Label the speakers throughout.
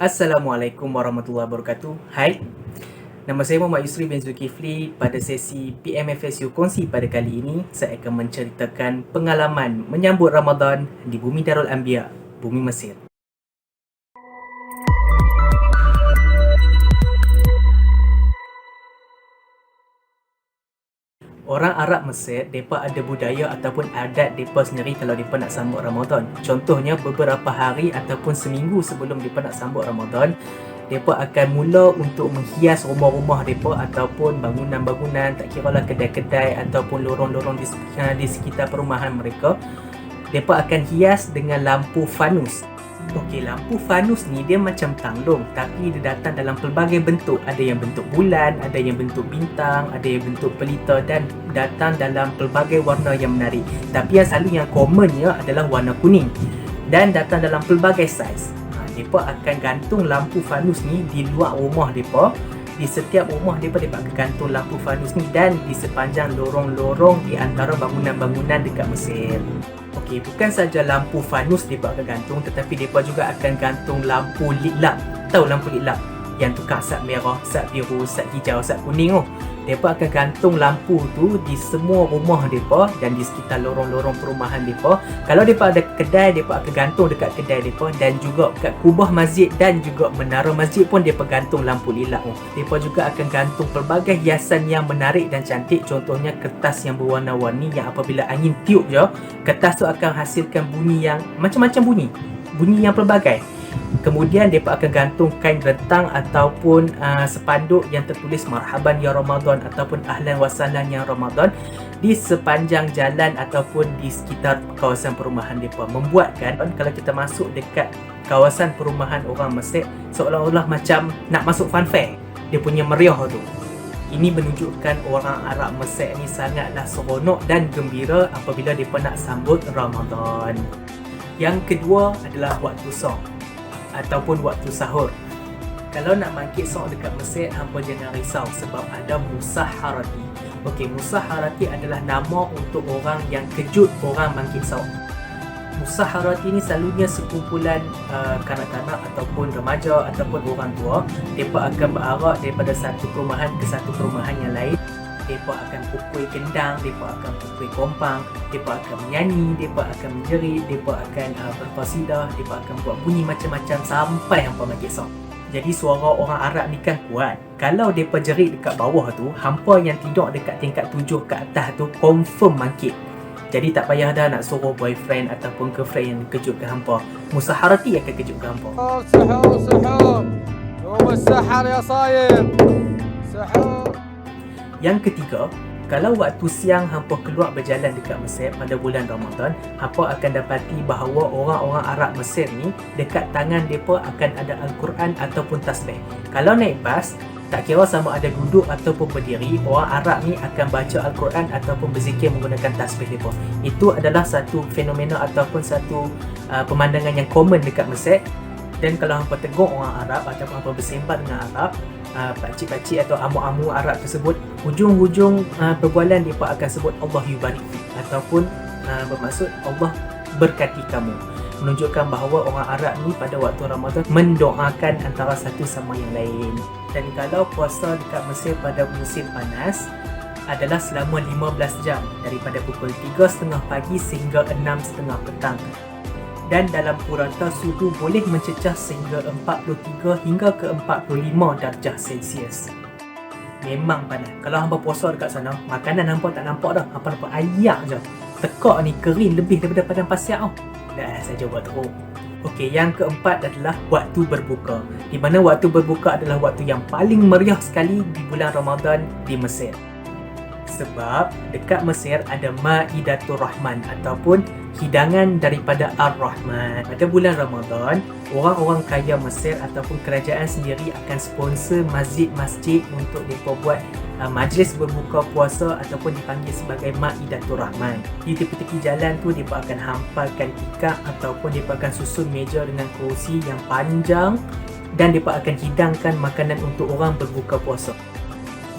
Speaker 1: Assalamualaikum warahmatullahi wabarakatuh. Hai, nama saya Muhammad Yusri bin Zulkifli. Pada sesi PMFSU Kongsi pada kali ini, saya akan menceritakan pengalaman menyambut Ramadan di bumi Darul Anbiya, bumi Mesir. Orang Arab Mesir, mereka ada budaya ataupun adat mereka sendiri kalau mereka nak sambut Ramadan. Contohnya, beberapa hari ataupun seminggu sebelum mereka nak sambut Ramadan, mereka akan mula untuk menghias rumah-rumah mereka ataupun bangunan-bangunan, tak kiralah kedai-kedai ataupun lorong-lorong di sekitar perumahan mereka. Mereka akan hias dengan lampu fanus. Okey, lampu fanus ni dia macam tanglung, tapi dia datang dalam pelbagai bentuk. Ada yang bentuk bulan, ada yang bentuk bintang, ada yang bentuk pelita dan datang dalam pelbagai warna yang menarik. Tapi yang selalu yang commonnya adalah warna kuning dan datang dalam pelbagai saiz. Mereka akan gantung lampu fanus ni di luar rumah mereka. Di setiap rumah mereka akan gantung lampu fanus ni dan di sepanjang lorong-lorong di antara bangunan-bangunan dekat Mesir. Okey, bukan saja lampu fanus mereka akan gantung, tetapi mereka juga akan gantung lampu lit lamp. Tahu lampu lit lamp? Yang tukar sat merah, sat biru, sat hijau, sat kuning tu. Mereka akan gantung lampu tu di semua rumah mereka dan di sekitar lorong-lorong perumahan mereka. Kalau mereka ada kedai, mereka akan gantung dekat kedai mereka, dan juga dekat kubah masjid dan juga menara masjid pun mereka gantung lampu lit lamp tu. Mereka juga akan gantung pelbagai hiasan yang menarik dan cantik. Contohnya kertas yang berwarna-warni yang apabila angin tiup je, kertas tu akan hasilkan bunyi yang macam-macam bunyi yang pelbagai. Kemudian mereka akan gantung kain rentang ataupun spanduk yang tertulis marhaban ya Ramadan ataupun ahlan wa sahlan ya Ramadan di sepanjang jalan ataupun di sekitar kawasan perumahan mereka. Membuatkan kalau kita masuk dekat kawasan perumahan orang Mesir, seolah-olah macam nak masuk fun fair. Dia punya meriah tu. Ini menunjukkan orang Arab Mesir ni sangatlah seronok dan gembira apabila mereka nak sambut Ramadan. Yang kedua adalah waktu sahur ataupun waktu sahur. Kalau nak bangkit sahur dekat Mesir, hampa jangan risau sebab ada musaharati. Okey, musaharati adalah nama untuk orang yang kejut orang bangkit sahur. Musaharati ni selalunya sekumpulan kanak-kanak ataupun remaja ataupun orang tua. Mereka akan berarak daripada satu perumahan ke satu perumahan yang lain. Mereka akan pukul gendang, mereka akan pukul kompang, mereka akan menyanyi, mereka akan menjerit, mereka akan berqasidah, mereka akan buat bunyi macam-macam sampai hampa bangkit sahur. Jadi suara orang Arab ni kan kuat. Kalau mereka jerit dekat bawah tu, hampa yang tidur dekat tingkat 7 ke atas tu confirm bangkit. Jadi tak payah dah nak suruh boyfriend ataupun girlfriend yang kejutkan hampa. Musaharati akan kejutkan hampa.
Speaker 2: Sahur, sahur. Yom as-sahar ya saim. Sahur.
Speaker 1: Yang ketiga, kalau waktu siang hampa keluar berjalan dekat Mesir pada bulan Ramadan, hampa akan dapati bahawa orang-orang Arab Mesir ni dekat tangan mereka akan ada Al-Quran ataupun tasbih. Kalau naik bas, tak kira sama ada duduk ataupun berdiri, orang Arab ni akan baca Al-Quran ataupun berzikir menggunakan tasbih mereka. Itu adalah satu fenomena ataupun satu pemandangan yang common dekat Mesir. Dan kalau hampa tegur orang Arab ataupun hampa bersembang dengan Arab, pakcik-pakcik atau amu-amu Arab tersebut, hujung-hujung perbualan mereka akan sebut Allah yubarik ataupun bermaksud Allah berkati kamu, menunjukkan bahawa orang Arab ni pada waktu Ramadan mendoakan antara satu sama yang lain. Dan kalau puasa dekat Mesir pada musim panas adalah selama 15 jam daripada pukul 3.30 pagi sehingga 6.30 petang. Dan dalam purata suhu boleh mencecah sehingga 43 hingga ke 45 darjah Celsius. Memang panas. Kalau hampa puasa dekat sana, makanan hampa tak nampak dah. Hampa nampak ayak je. Tekak ni kering lebih daripada padang pasir tau. Dah saja buat teruk. Okey, yang keempat adalah waktu berbuka. Di mana waktu berbuka adalah waktu yang paling meriah sekali di bulan Ramadan di Mesir. Sebab dekat Mesir ada Maidatul Rahman ataupun hidangan daripada Ar-Rahman. Pada bulan Ramadan, orang-orang kaya Mesir ataupun kerajaan sendiri akan sponsor masjid-masjid untuk mereka buat majlis berbuka puasa ataupun dipanggil sebagai Maidatul Rahman. Di tepi-tepi jalan tu, mereka akan hampalkan tikar ataupun mereka akan susun meja dengan kerusi yang panjang dan mereka akan hidangkan makanan untuk orang berbuka puasa.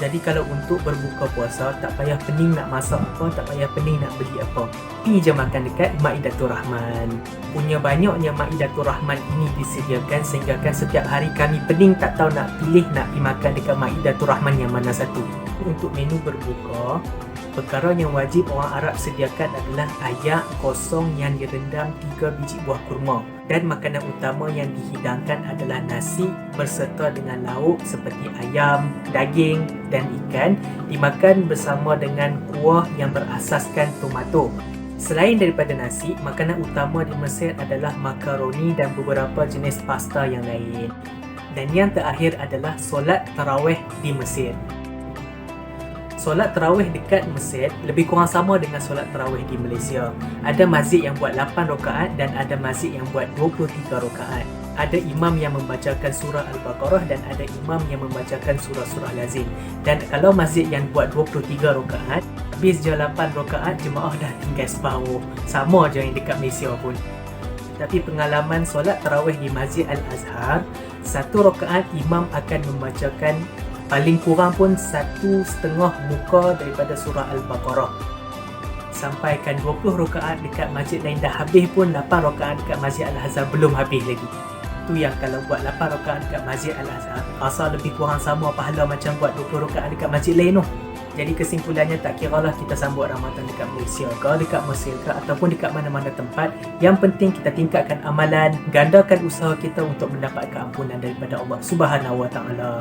Speaker 1: Jadi kalau untuk berbuka puasa, tak payah pening nak masak apa, tak payah pening nak beli apa. Pergi je makan dekat Maidatul Rahman. Punya banyaknya Maidatul Rahman ini disediakan sehingga kan setiap hari kami pening tak tahu nak pilih nak pergi makan dekat Maidatul Rahman yang mana satu. Untuk menu berbuka, perkara yang wajib orang Arab sediakan adalah ayak kosong yang direndam 3 biji buah kurma. Dan makanan utama yang dihidangkan adalah nasi berserta dengan lauk seperti ayam, daging dan ikan, dimakan bersama dengan kuah yang berasaskan tomato. Selain daripada nasi, makanan utama di Mesir adalah makaroni dan beberapa jenis pasta yang lain. Dan yang terakhir adalah solat tarawih di Mesir. Solat tarawih dekat Mesir lebih kurang sama dengan solat tarawih di Malaysia. Ada masjid yang buat 8 rakaat dan ada masjid yang buat 23 rakaat. Ada imam yang membacakan surah Al-Baqarah dan ada imam yang membacakan surah-surah lazim. Dan kalau masjid yang buat 23 rakaat, habis je 8 rakaat, jemaah dah tinggal separuh. Sama je yang dekat Malaysia pun. Tapi pengalaman solat tarawih di Masjid Al-Azhar, 1 rakaat imam akan membacakan paling kurang pun 1,5 muka daripada surah Al-Baqarah. Sampaikan 20 rakaat dekat masjid lain dah habis pun 8 rakaat dekat Masjid Al-Azhar belum habis lagi. Tu yang kalau buat 8 rakaat dekat Masjid Al-Azhar, rasa lebih kurang sama pahala macam buat 20 rakaat dekat masjid lain tu. Jadi kesimpulannya, tak kiralah kita sambut Ramadan dekat Malaysia ke, dekat Mesir ke, ataupun dekat mana-mana tempat, yang penting kita tingkatkan amalan, gandakan usaha kita untuk mendapatkan ampunan daripada Allah Subhanahu Wa Taala.